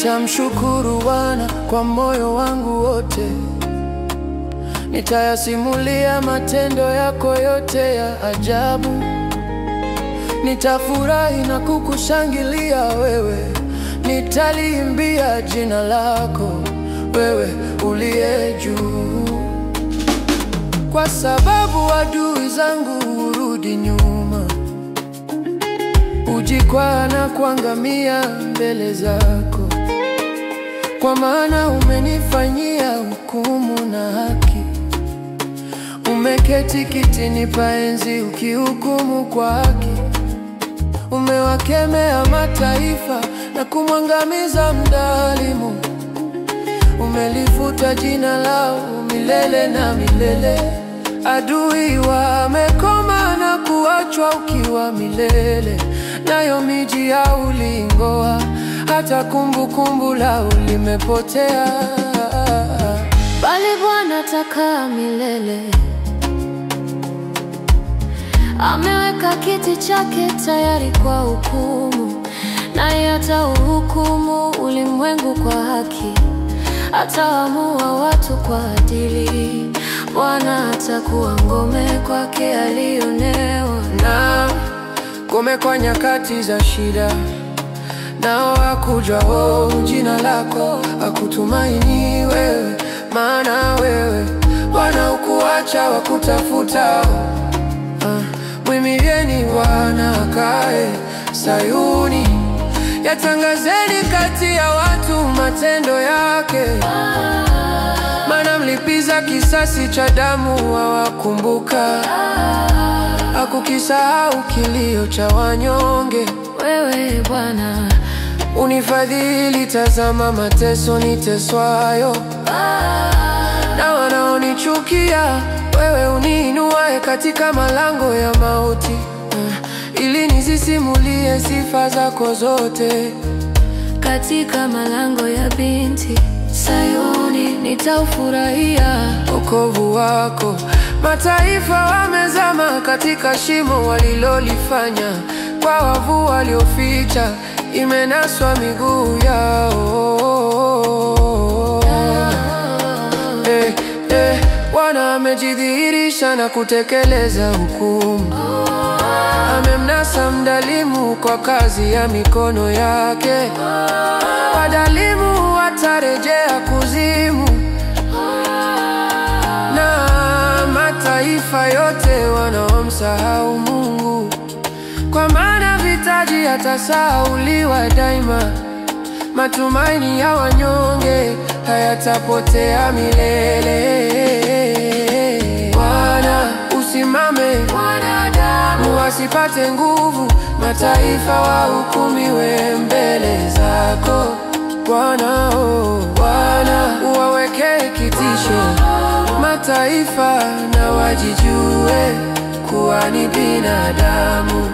Nitamshukuru Bwana kwa moyo wangu wote, nitayasimulia matendo yako yote ya ajabu. Nitafurahi na kukushangilia wewe, nitaliimbia jina lako wewe uliye juu. Kwa sababu adui zangu hurudi nyuma, hujikwaa na kuangamia mbele zako. Kwa maana umenifanyia hukumu na haki, umeketi kitini pa enzi ukihukumu kwa haki. Umewakemea mataifa na kumwangamiza mdhalimu, umelifuta jina lao milele na milele. Adui wamekoma na kuachwa ukiwa milele, nayo miji yao uliingoa, hata kumbukumbu lao limepotea. Bali Bwana atakaa milele, ameweka kiti chake tayari kwa hukumu, naye atauhukumu ulimwengu kwa haki, ataamua watu kwa adili. Bwana atakuwa ngome kwake alionewa, na ngome kwa nyakati za shida. Nao wakujao jina lako hakutumaini wewe, maana wewe Bwana hukuacha wakutafutao. Mwimilieni Bwana akae Sayuni, yatangazeni kati ya watu matendo yake. Maana mlipiza kisasi cha damu hawakumbuka, hakukisahau kilio cha wanyonge. wewe Bwana Unifadhili, tazama mateso niteswayo, na wanaonichukia. Wewe uniinuaye katika malango ya mauti, ili nizisimulie sifa zako zote. katika malango ya binti Sayuni nitaufurahia wokovu wako. Mataifa wamezama katika shimo walilolifanya, kwa wavu walioficha imenaswa miguu yao. Bwana amejidhihirisha na kutekeleza hukumu, amemnasa mdhalimu kwa kazi ya mikono yake. Wadhalimu watarejea kuzimu, na mataifa yote wanaomsahau Mungu. Kwa maana vitaji hatasahauliwa daima, matumaini ya wanyonge hayatapotea milele. Bwana usimame, wanadamu wasipate nguvu, mataifa wahukumiwe mbele zako. Bwana, oh Bwana, uwawekee kitisho mataifa, na wajijue kuwa ni binadamu.